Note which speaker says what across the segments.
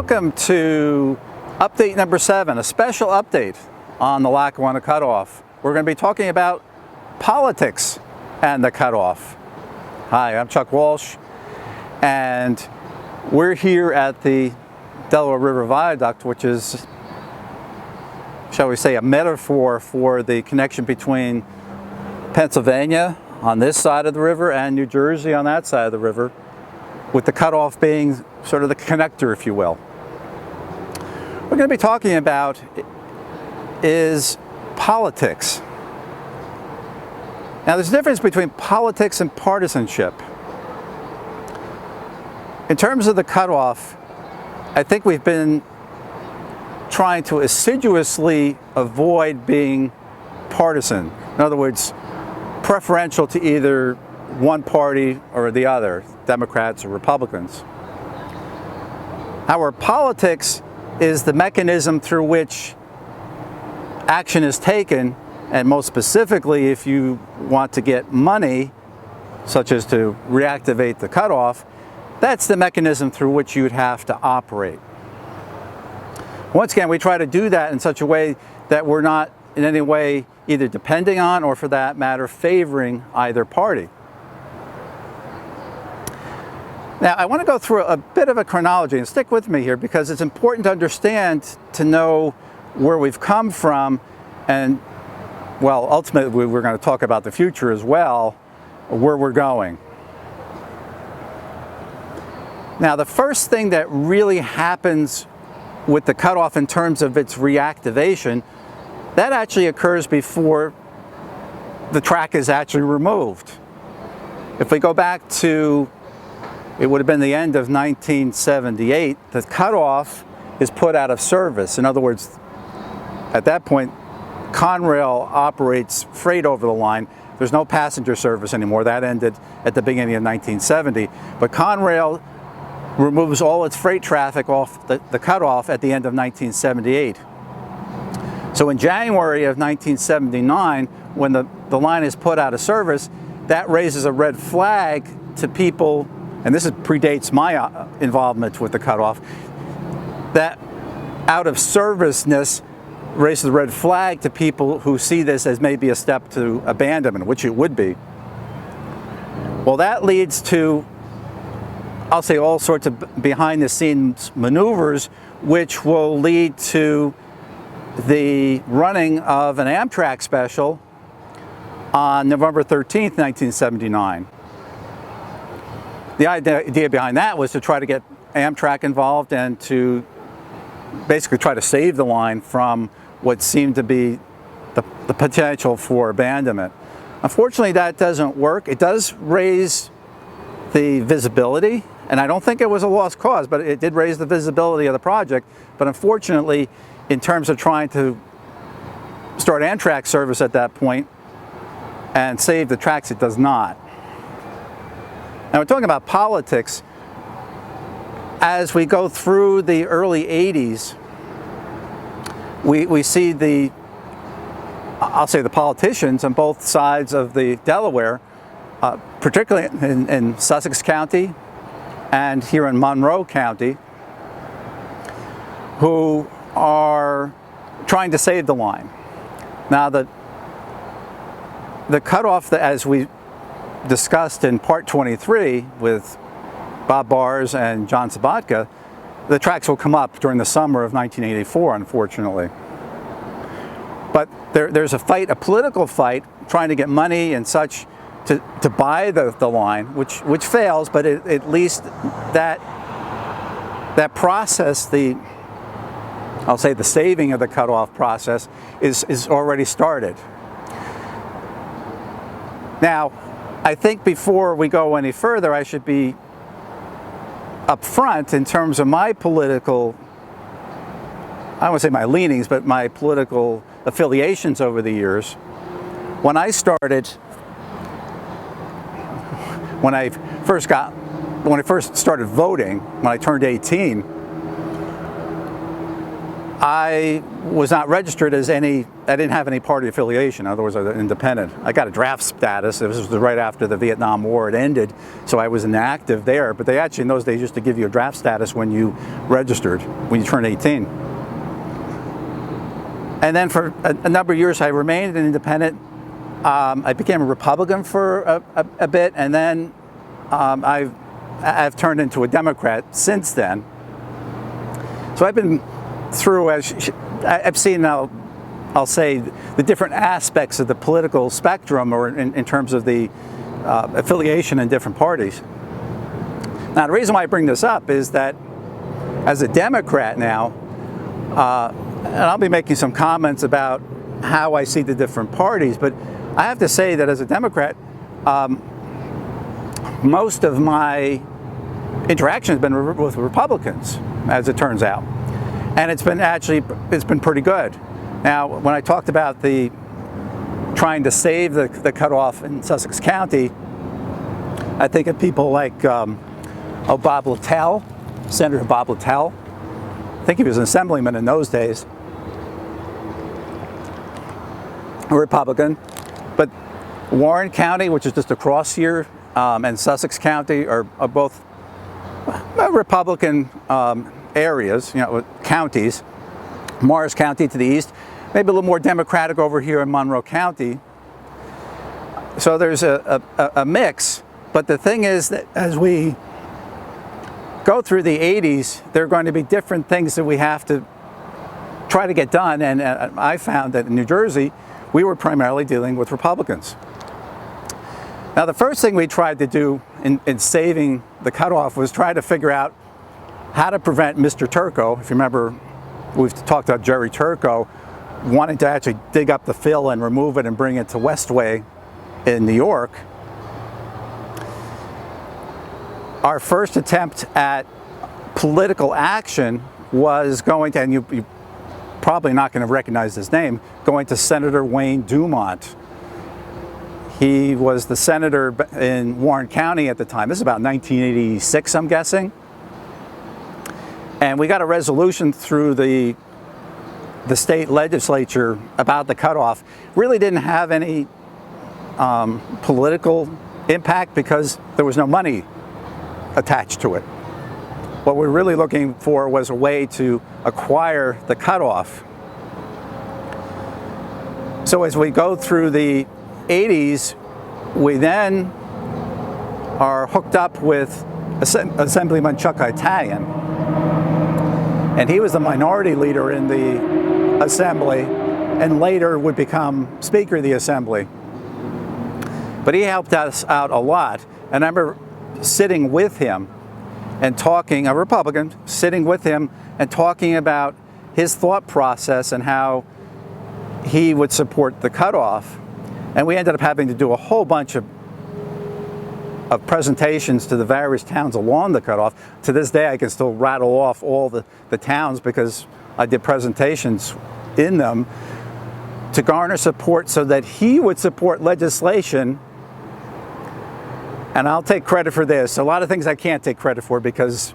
Speaker 1: Welcome to update number 7, a special update on the Lackawanna Cut-Off. We're going to be talking about politics and the cut-off. Hi, I'm Chuck Walsh, and we're here at the Delaware River Viaduct, which is, shall we say, a metaphor for the connection between Pennsylvania on this side of the river and New Jersey on that side of the river, with the cutoff being sort of the connector, if you will. What we're going to be talking about is politics. Now, there's a difference between politics and partisanship. In terms of the cutoff, I think we've been trying to assiduously avoid being partisan. In other words, preferential to either one party or the other, Democrats or Republicans. Our politics is the mechanism through which action is taken, and most specifically, if you want to get money, such as to reactivate the cutoff, that's the mechanism through which you'd have to operate. Once again, we try to do that in such a way that we're not in any way either depending on or, for that matter, favoring either party. Now, I want to go through a bit of a chronology, and stick with me here because it's important to understand, to know where we've come from, and, well, ultimately we're going to talk about the future as well, where we're going. Now, the first thing that really happens with the cutoff in terms of its reactivation, that actually occurs before the track is actually removed. If we go back to, it would have been the end of 1978, the cutoff is put out of service. In other words, at that point, Conrail operates freight over the line. There's no passenger service anymore. That ended at the beginning of 1970. But Conrail removes all its freight traffic off the cutoff at the end of 1978. So in January of 1979, when the line is put out of service, that raises a red flag to people, and this predates my involvement with the cutoff, that out of serviceness raises a red flag to people who see this as maybe a step to abandonment, which it would be. Well, that leads to, I'll say, all sorts of behind-the-scenes maneuvers, which will lead to the running of an Amtrak special on November 13th, 1979. The idea behind that was to try to get Amtrak involved and to basically try to save the line from what seemed to be the potential for abandonment. Unfortunately, that doesn't work. It does raise the visibility, and I don't think it was a lost cause, but it did raise the visibility of the project. But unfortunately, in terms of trying to start Amtrak service at that point and save the tracks, it does not. Now, we're talking about politics. As we go through the early 80s, we see the, I'll say, the politicians on both sides of the Delaware, particularly in Sussex County and here in Monroe County, who are trying to save the line. Now, the cutoff, as we discussed in part 23 with Bob Bars and John Sabatka, the tracks will come up during the summer of 1984, unfortunately. But there's a fight, a political fight, trying to get money and such to buy the line, which fails, but at least that process, I'll say the saving of the cutoff process, is already started. Now, I think before we go any further, I should be upfront in terms of my political, I don't want to say my leanings, but my political affiliations over the years. When I first started voting, when I turned 18, I was not registered as I didn't have any party affiliation. In other words, I was an independent. I got a draft status. This was right after the Vietnam War had ended, so I was inactive there. But they actually in those days used to give you a draft status when you registered, when you turned 18. And then for a number of years I remained an independent. I became a Republican for a bit, and then I've turned into a Democrat since then. So I've been through, I've seen, I'll say, the different aspects of the political spectrum, or in terms of the affiliation in different parties. Now, the reason why I bring this up is that as a Democrat now, and I'll be making some comments about how I see the different parties, but I have to say that as a Democrat, most of my interaction has been with Republicans, as it turns out. And it's been pretty good. Now, when I talked about trying to save the cutoff in Sussex County, I think of people like Bob Littell, Senator Bob Littell. I think he was an assemblyman in those days, a Republican. But Warren County, which is just across here, and Sussex County are both Republican areas, counties. Morris County to the east, maybe a little more Democratic over here in Monroe County. So there's a mix. But the thing is that as we go through the 80s, there are going to be different things that we have to try to get done. And I found that in New Jersey, we were primarily dealing with Republicans. Now, the first thing we tried to do in saving the cutoff was try to figure out how to prevent Mr. Turco. If you remember, we've talked about Jerry Turco wanting to actually dig up the fill and remove it and bring it to Westway in New York. Our first attempt at political action was going to, and you probably not going to recognize his name, going to Senator Wayne Dumont. He was the senator in Warren County at the time. This is about 1986, I'm guessing. And we got a resolution through the state legislature about the cutoff. Really didn't have any political impact because there was no money attached to it. What we're really looking for was a way to acquire the cutoff. So as we go through the 80s, we then are hooked up with Assemblyman Chuck Italian. And he was the minority leader in the Assembly and later would become Speaker of the Assembly. But he helped us out a lot. And I remember sitting with him and talking, a Republican, sitting with him and talking about his thought process and how he would support the cutoff. And we ended up having to do a whole bunch of presentations to the various towns along the cutoff. To this day, I can still rattle off all the towns because I did presentations in them to garner support so that he would support legislation. And I'll take credit for this. A lot of things I can't take credit for because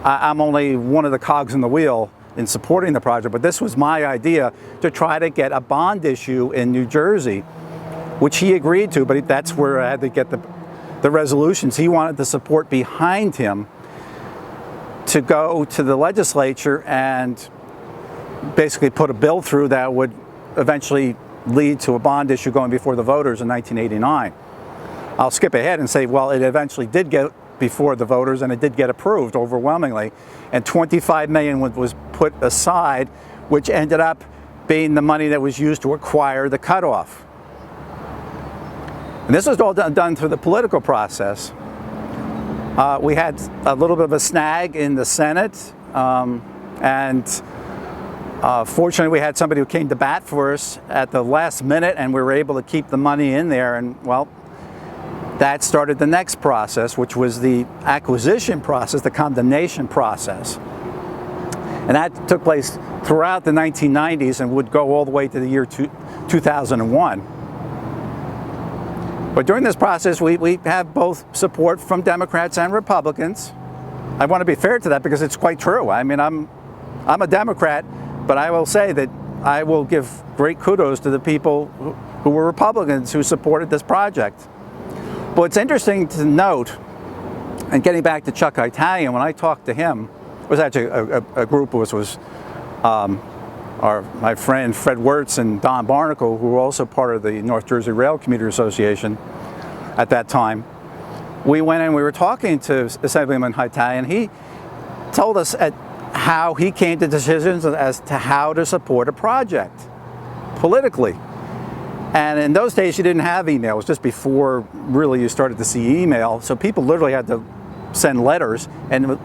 Speaker 1: I'm only one of the cogs in the wheel in supporting the project. But this was my idea to try to get a bond issue in New Jersey, which he agreed to, but that's where I had to get the resolutions. He wanted the support behind him to go to the legislature and basically put a bill through that would eventually lead to a bond issue going before the voters in 1989. I'll skip ahead and say, well, it eventually did get before the voters and it did get approved overwhelmingly. And $25 million was put aside, which ended up being the money that was used to acquire the cutoff. And this was all done through the political process. We had a little bit of a snag in the Senate, and fortunately we had somebody who came to bat for us at the last minute, and we were able to keep the money in there. And well, that started the next process, which was the acquisition process, the condemnation process. And that took place throughout the 1990s and would go all the way to the year 2001. But during this process, we have both support from Democrats and Republicans. I want to be fair to that because it's quite true. I mean, I'm a Democrat, But I will say that I will give great kudos to the people who were Republicans who supported this project. But it's interesting to note, and getting back to Chuck Italian, when I talked to him, it was actually a group which was my friend Fred Wirtz and Don Barnacle, who were also part of the North Jersey Rail Commuter Association at that time. We went in, we were talking to Assemblyman Italian. He told us how he came to decisions as to how to support a project politically. And in those days, you didn't have email. It was just before really you started to see email. So people literally had to send letters. And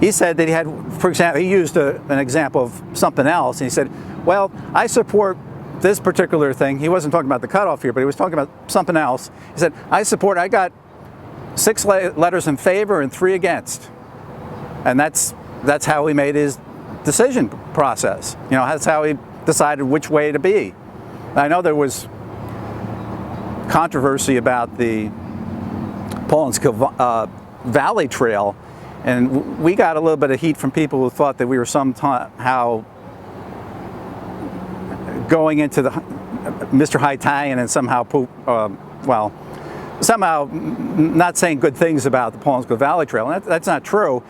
Speaker 1: he said that he had, for example, he used an example of something else. And he said, well, I support this particular thing. He wasn't talking about the cutoff here, but he was talking about something else. He said, I got 6 letters in favor and 3 against. And that's how he made his decision process. You know, that's how he decided which way to be. I know there was controversy about the Polandskill Valley Trail, and we got a little bit of heat from people who thought that we were somehow going into the Mr. Italian and somehow, somehow not saying good things about the Polandskill Valley Trail. And that's not true.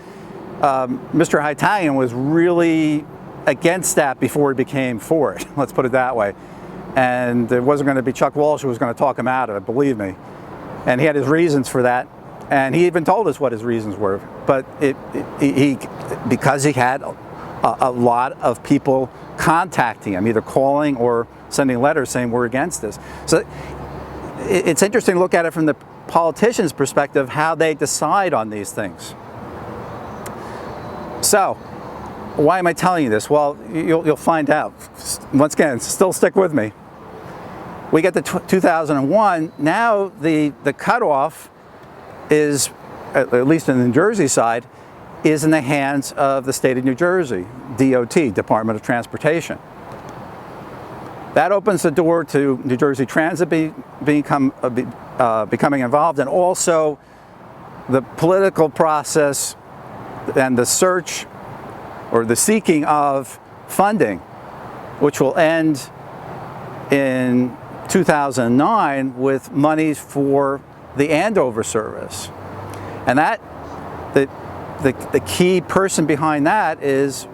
Speaker 1: Mr. Italian was really against that before he became for it. Let's put it that way. And it wasn't going to be Chuck Walsh who was going to talk him out of it, believe me. And he had his reasons for that. And he even told us what his reasons were. But because he had a lot of people contacting him, either calling or sending letters saying we're against this. So it's interesting to look at it from the politician's perspective, how they decide on these things. So, why am I telling you this? Well, you'll find out. Once again, still stick with me. We get to 2001. Now the cutoff is, at least in the New Jersey side, is in the hands of the state of New Jersey, DOT, Department of Transportation. That opens the door to New Jersey Transit becoming involved, and also the political process and the search or the seeking of funding, which will end in 2009 with monies for the Andover service. And that, the key person behind that is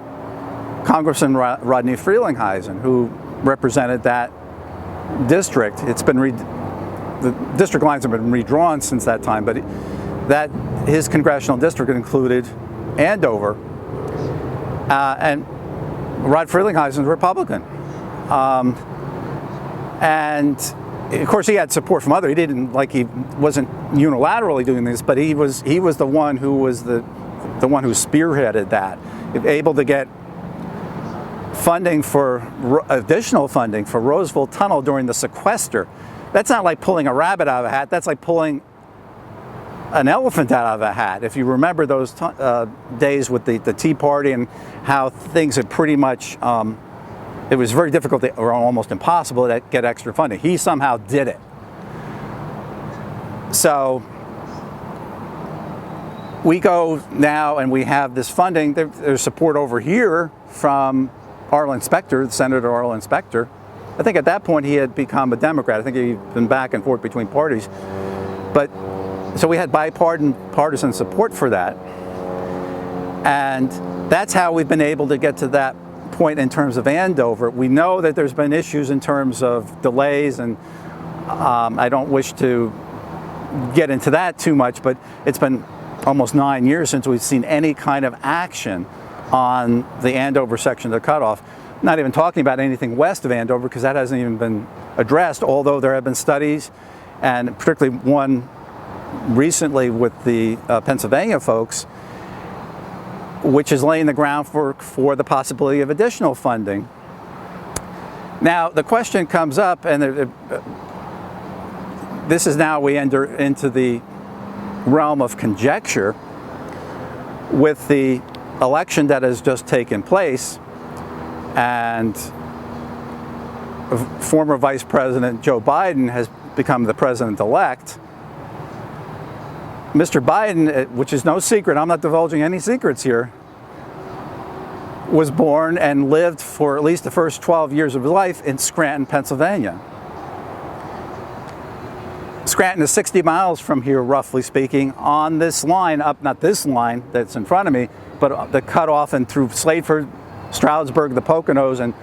Speaker 1: Congressman Rodney Frelinghuysen, who represented that district. It's been the district lines have been redrawn since that time, but his congressional district included Andover, and Rod Frelinghuysen is a Republican, and of course he had support from others. He wasn't unilaterally doing this, but he was the one who was the one who spearheaded that, able to get additional funding for Roseville Tunnel during the sequester. That's not like pulling a rabbit out of a hat. That's like pulling an elephant out of a hat. If you remember those days with the Tea Party and how things had pretty much, it was very difficult or almost impossible to get extra funding. He somehow did it. So we go now and we have this funding. There's support over here from Arlen Specter, Senator Arlen Specter. I think at that point he had become a Democrat. I think he'd been back and forth between parties. But so we had bipartisan support for that. And that's how we've been able to get to that point in terms of Andover. We know that there's been issues in terms of delays, and I don't wish to get into that too much, but it's been almost 9 years since we've seen any kind of action on the Andover section of the cutoff. Not even talking about anything west of Andover, because that hasn't even been addressed, although there have been studies, and particularly one recently with the Pennsylvania folks, which is laying the groundwork for the possibility of additional funding. Now, the question comes up, and this is now we enter into the realm of conjecture with the election that has just taken place, and former Vice President Joe Biden has become the president-elect. Mr. Biden, which is no secret, I'm not divulging any secrets here, was born and lived for at least the first 12 years of his life in Scranton, Pennsylvania. Scranton is 60 miles from here, roughly speaking, on this line up, not this line that's in front of me, but the cut-off and through Slateford, Stroudsburg, the Poconos, and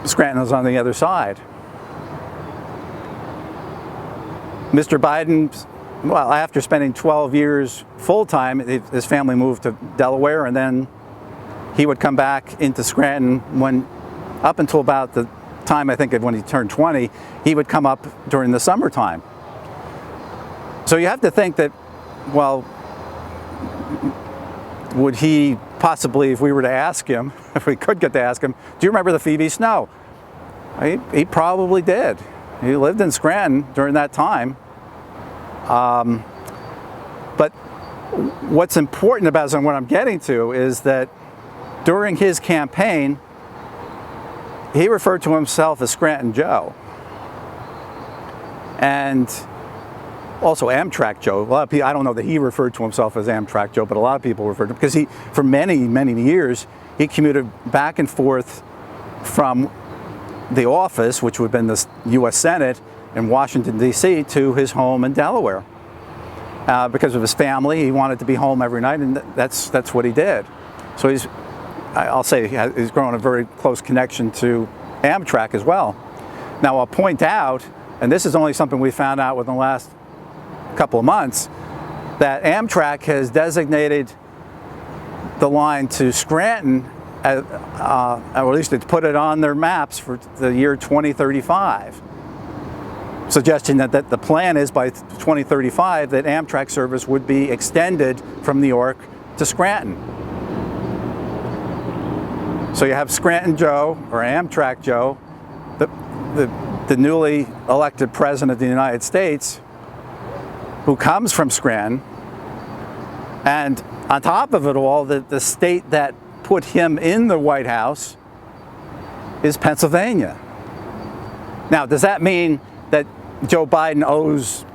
Speaker 1: Scranton is on the other side. Mr. Biden, well, after spending 12 years full-time, his family moved to Delaware, and then he would come back into Scranton when, up until about the time, I think, of when he turned 20, he would come up during the summertime. So you have to think that, well, would he possibly, if we were to ask him, if we could get to ask him, do you remember the Phoebe Snow? He probably did. He lived in Scranton during that time. But what's important about this, and what I'm getting to, is that during his campaign, he referred to himself as Scranton Joe. And also Amtrak Joe. A lot of people, I don't know that he referred to himself as Amtrak Joe, but a lot of people referred to him, because he, for many, many years, he commuted back and forth from the office, which would have been the U.S. Senate in Washington, D.C., to his home in Delaware. Because of his family, he wanted to be home every night, and that's what he did. So I'll say he's grown a very close connection to Amtrak as well. Now, I'll point out, and this is only something we found out within the last couple of months, that Amtrak has designated the line to Scranton, or at least it's put it on their maps for the year 2035, suggesting that the plan is by 2035 that Amtrak service would be extended from New York to Scranton. So you have Scranton Joe, or Amtrak Joe, the newly elected president of the United States, who comes from Scranton, and on top of it all, the state that put him in the White House is Pennsylvania. Now, does that mean that Joe Biden owes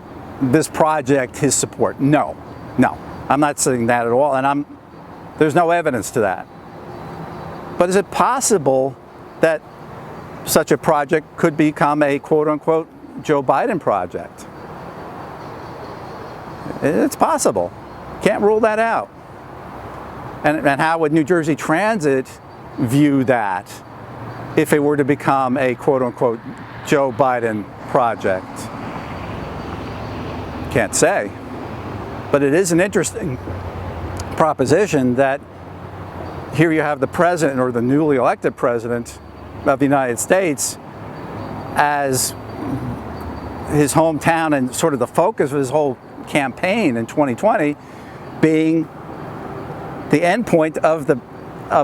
Speaker 1: this project his support? No, I'm not saying that at all, and there's no evidence to that. But is it possible that such a project could become a quote-unquote Joe Biden project? It's possible. Can't rule that out. And how would New Jersey Transit view that if it were to become a quote-unquote Joe Biden project? Can't say. But it is an interesting proposition that here you have the president, or the newly elected president of the United States, as his hometown and sort of the focus of his whole campaign in 2020 being the end point of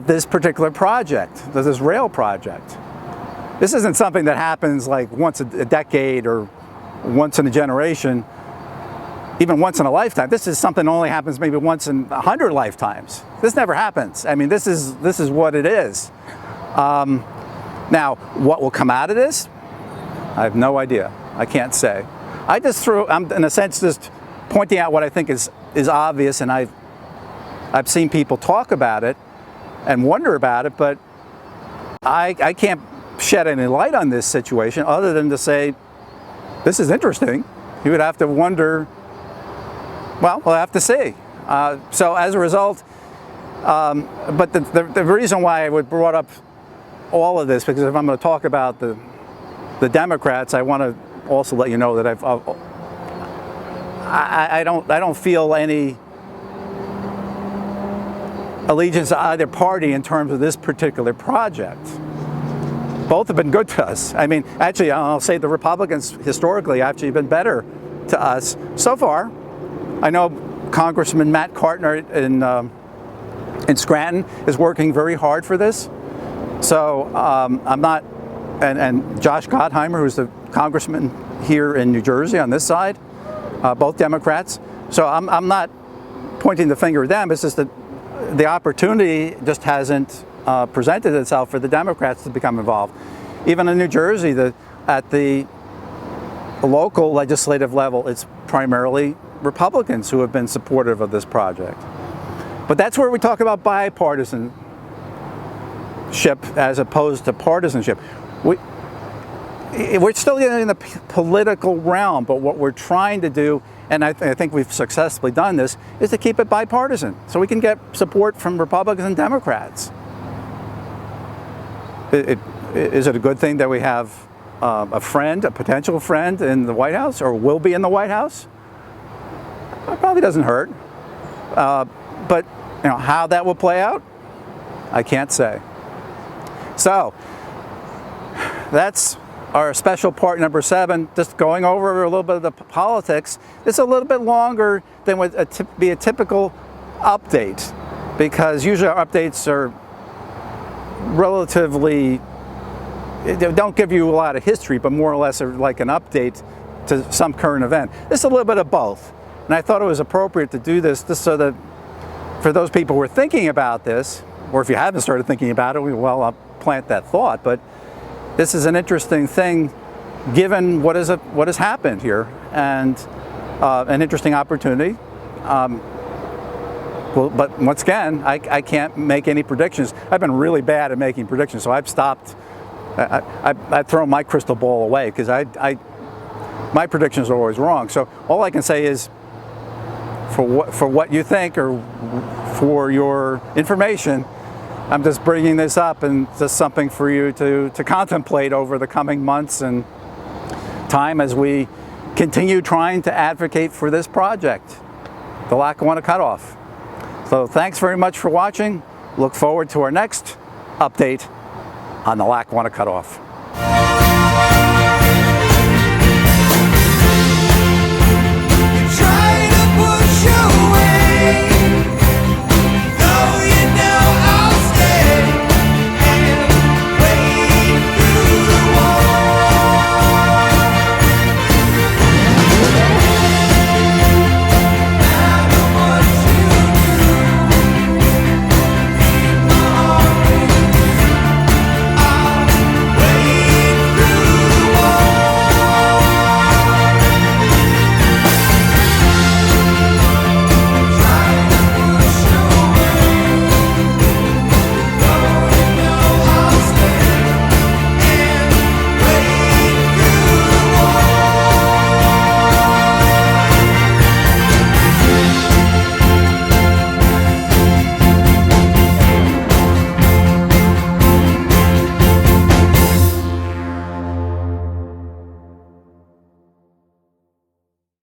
Speaker 1: this particular project, this rail project. This isn't something that happens like once a decade or once in a generation, even once in a lifetime. This is something that only happens maybe once in 100 lifetimes. This never happens. I mean, this is what it is. Now, what will come out of this? I have no idea. I can't say. I'm in a sense just pointing out what I think is obvious, and I've seen people talk about it and wonder about it, but I can't shed any light on this situation other than to say, this is interesting. You would have to wonder, well, we'll have to see. So as a result, but the reason why I would brought up all of this, because if I'm going to talk about the Democrats, I want to also let you know that I don't feel any allegiance to either party in terms of this particular project. Both have been good to us. I mean, actually, I'll say the Republicans historically actually have been better to us so far. I know Congressman Matt Cartner in Scranton is working very hard for this. So I'm not, and Josh Gottheimer, who's the congressman here in New Jersey on this side, both Democrats. So I'm not pointing the finger at them. It's just that the opportunity just hasn't presented itself for the Democrats to become involved. Even in New Jersey, at the local legislative level, it's primarily Republicans who have been supportive of this project. But that's where we talk about bipartisan. as opposed to partisanship. We're still in the political realm, but what we're trying to do, and I think we've successfully done this, is to keep it bipartisan so we can get support from Republicans and Democrats. Is it a good thing that we have a potential friend in the White House, or will be in the White House? It probably doesn't hurt. But how that will play out, I can't say. So that's our special part number 7, just going over a little bit of the politics. It's a little bit longer than would be a typical update, because usually our updates are relatively, they don't give you a lot of history, but more or less are like an update to some current event. This is a little bit of both. And I thought it was appropriate to do this just so that for those people who are thinking about this, or if you haven't started thinking about it, well, I'll plant that thought. But this is an interesting thing given what has happened here, and an interesting opportunity. Well, but once again, I can't make any predictions. I've been really bad at making predictions, so I've stopped. I've thrown my crystal ball away, because my predictions are always wrong. So all I can say is, for what you think, or for your information, I'm just bringing this up, and just something for you to contemplate over the coming months and time as we continue trying to advocate for this project, the Lackawanna Cut-Off. So thanks very much for watching. Look forward to our next update on the Lackawanna Cut-Off.